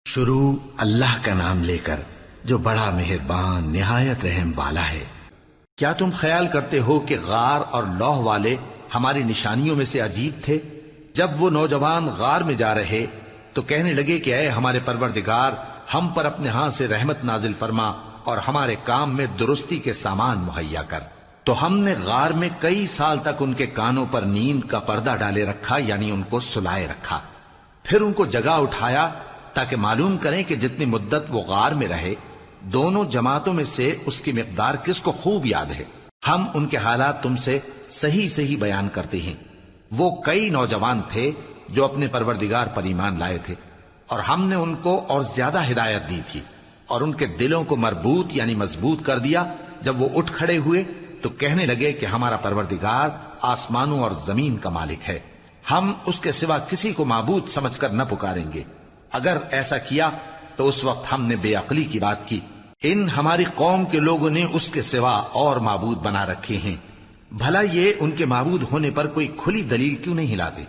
شروع اللہ کا نام لے کر جو بڑا مہربان نہایت رحم والا ہے۔ کیا تم خیال کرتے ہو کہ غار اور لوح والے ہماری نشانیوں میں سے عجیب تھے؟ جب وہ نوجوان غار میں جا رہے تو کہنے لگے کہ اے ہمارے پروردگار، ہم پر اپنے ہاں سے رحمت نازل فرما اور ہمارے کام میں درستی کے سامان مہیا کر۔ تو ہم نے غار میں کئی سال تک ان کے کانوں پر نیند کا پردہ ڈالے رکھا، یعنی ان کو سلائے رکھا۔ پھر ان کو جگا اٹھایا تاکہ معلوم کریں کہ جتنی مدت وہ غار میں رہے دونوں جماعتوں میں سے اس کی مقدار کس کو خوب یاد ہے۔ ہم ان کے حالات تم سے صحیح صحیح بیان کرتے ہیں۔ وہ کئی نوجوان تھے جو اپنے پروردگار پر ایمان لائے تھے، اور ہم نے ان کو اور زیادہ ہدایت دی تھی، اور ان کے دلوں کو مربوط یعنی مضبوط کر دیا۔ جب وہ اٹھ کھڑے ہوئے تو کہنے لگے کہ ہمارا پروردگار آسمانوں اور زمین کا مالک ہے، ہم اس کے سوا کسی کو معبود سمجھ کر نہ پکاریں گے۔ اگر ایسا کیا تو اس وقت ہم نے بے عقلی کی بات کی۔ ان ہماری قوم کے لوگوں نے اس کے سوا اور معبود بنا رکھے ہیں، بھلا یہ ان کے معبود ہونے پر کوئی کھلی دلیل کیوں نہیں لاتے؟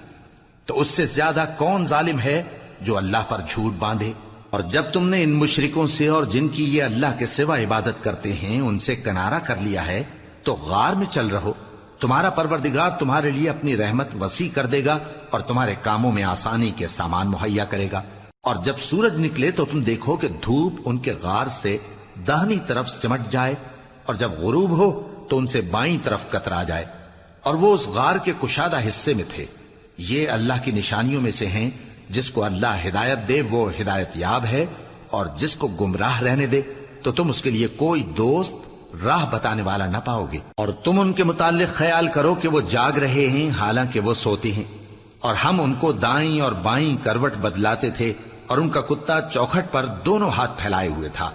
تو اس سے زیادہ کون ظالم ہے جو اللہ پر جھوٹ باندھے؟ اور جب تم نے ان مشرکوں سے اور جن کی یہ اللہ کے سوا عبادت کرتے ہیں ان سے کنارہ کر لیا ہے تو غار میں چل رہو، تمہارا پروردگار تمہارے لیے اپنی رحمت وسیع کر دے گا اور تمہارے کاموں میں آسانی کے سامان مہیا کرے گا۔ اور جب سورج نکلے تو تم دیکھو کہ دھوپ ان کے غار سے داہنی طرف سمٹ جائے، اور جب غروب ہو تو ان سے بائیں طرف کترا جائے، اور وہ اس غار کے کشادہ حصے میں تھے۔ یہ اللہ کی نشانیوں میں سے ہیں، جس کو اللہ ہدایت دے وہ ہدایت یاب ہے، اور جس کو گمراہ رہنے دے تو تم اس کے لیے کوئی دوست راہ بتانے والا نہ پاؤ گے۔ اور تم ان کے متعلق خیال کرو کہ وہ جاگ رہے ہیں حالانکہ وہ سوتے ہیں، اور ہم ان کو دائیں اور بائیں کروٹ بدلاتے تھے، اور ان کا کتا چوکھٹ پر دونوں ہاتھ پھیلائے ہوئے تھا۔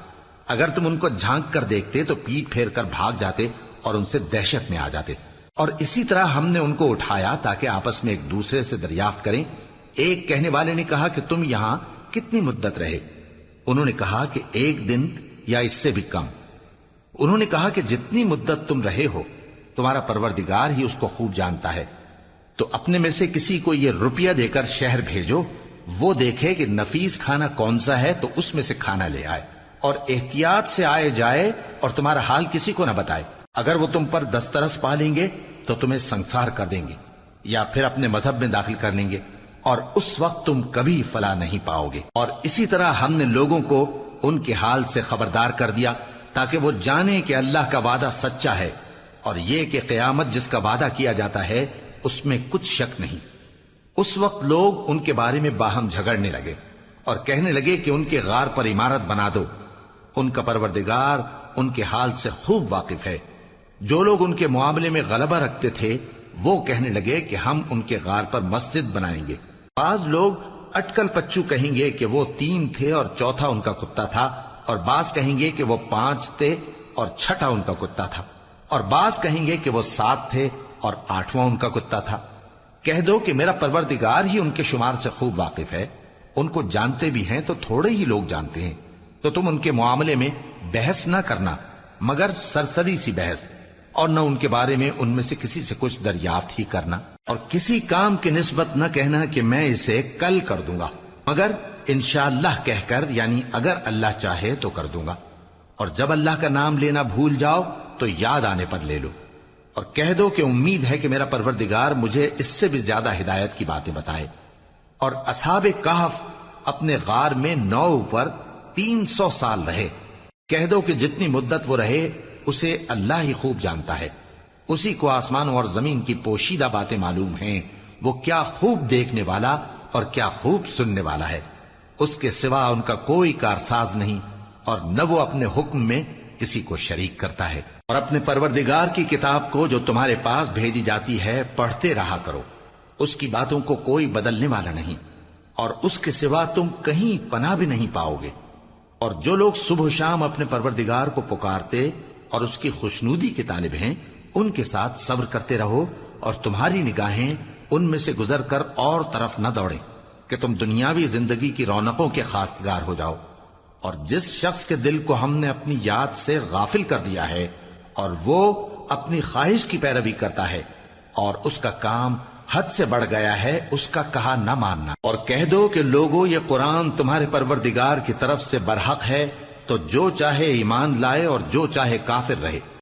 اگر تم ان کو جھانک کر دیکھتے تو پیٹ پھیر کر بھاگ جاتے اور ان سے دہشت میں آ جاتے۔ اور اسی طرح ہم نے ان کو اٹھایا تاکہ آپس میں ایک دوسرے سے دریافت کریں۔ ایک کہنے والے نے کہا کہ تم یہاں کتنی مدت رہے؟ انہوں نے کہا کہ 1 دن یا اس سے بھی کم۔ انہوں نے کہا کہ جتنی مدت تم رہے ہو تمہارا پروردگار ہی اس کو خوب جانتا ہے، تو اپنے میں سے کسی کو یہ روپیہ دے کر شہر بھیجو، وہ دیکھے کہ نفیس کھانا کون سا ہے تو اس میں سے کھانا لے آئے، اور احتیاط سے آئے جائے اور تمہارا حال کسی کو نہ بتائے۔ اگر وہ تم پر دسترس پا لیں گے تو تمہیں سنسار کر دیں گے یا پھر اپنے مذہب میں داخل کر لیں گے، اور اس وقت تم کبھی فلاح نہیں پاؤ گے۔ اور اسی طرح ہم نے لوگوں کو ان کے حال سے خبردار کر دیا تاکہ وہ جانیں کہ اللہ کا وعدہ سچا ہے، اور یہ کہ قیامت جس کا وعدہ کیا جاتا ہے اس میں کچھ شک نہیں۔ اس وقت لوگ ان کے بارے میں باہم جھگڑنے لگے اور کہنے لگے کہ ان کے غار پر عمارت بنا دو۔ ان کا پروردگار ان کے حال سے خوب واقف ہے۔ جو لوگ ان کے معاملے میں غلبہ رکھتے تھے وہ کہنے لگے کہ ہم ان کے غار پر مسجد بنائیں گے۔ بعض لوگ اٹکل پچو کہیں گے کہ وہ 3 تھے اور چوتھا ان کا کتا تھا، اور بعض کہیں گے کہ وہ 5 تھے اور چھٹا ان کا کتا تھا، اور بعض کہیں گے کہ وہ 7 تھے اور 8واں ان کا کتا تھا۔ کہہ دو کہ میرا پروردگار ہی ان کے شمار سے خوب واقف ہے، ان کو جانتے بھی ہیں تو تھوڑے ہی لوگ جانتے ہیں۔ تو تم ان کے معاملے میں بحث نہ کرنا مگر سرسری سی بحث، اور نہ ان کے بارے میں ان میں سے کسی سے کچھ دریافت ہی کرنا، اور کسی کام کی نسبت نہ کہنا کہ میں اسے کل کر دوں گا، مگر انشاءاللہ کہہ کر، یعنی اگر اللہ چاہے تو کر دوں گا۔ اور جب اللہ کا نام لینا بھول جاؤ تو یاد آنے پر لے لو، اور کہہ دو کہ امید ہے کہ میرا پروردگار مجھے اس سے بھی زیادہ ہدایت کی باتیں بتائے۔ اور اصحاب کہف اپنے غار میں 9 پر 300 سال رہے۔ کہہ دو کہ جتنی مدت وہ رہے اسے اللہ ہی خوب جانتا ہے، اسی کو آسمانوں اور زمین کی پوشیدہ باتیں معلوم ہیں، وہ کیا خوب دیکھنے والا اور کیا خوب سننے والا ہے۔ اس کے سوا ان کا کوئی کارساز نہیں، اور نہ وہ اپنے حکم میں کسی کو شریک کرتا ہے۔ اور اپنے پروردگار کی کتاب کو جو تمہارے پاس بھیجی جاتی ہے پڑھتے رہا کرو، اس کی باتوں کو کوئی بدلنے والا نہیں، اور اس کے سوا تم کہیں پناہ بھی نہیں پاؤ گے۔ اور جو لوگ صبح و شام اپنے پروردگار کو پکارتے اور اس کی خوشنودی کے طالب ہیں ان کے ساتھ صبر کرتے رہو، اور تمہاری نگاہیں ان میں سے گزر کر اور طرف نہ دوڑیں کہ تم دنیاوی زندگی کی رونقوں کے خواستگار ہو جاؤ۔ اور جس شخص کے دل کو ہم نے اپنی یاد سے غافل کر دیا ہے اور وہ اپنی خواہش کی پیروی کرتا ہے اور اس کا کام حد سے بڑھ گیا ہے اس کا کہا نہ ماننا، اور کہہ دو کہ لوگو یہ قرآن تمہارے پروردگار کی طرف سے برحق ہے، تو جو چاہے ایمان لائے اور جو چاہے کافر رہے۔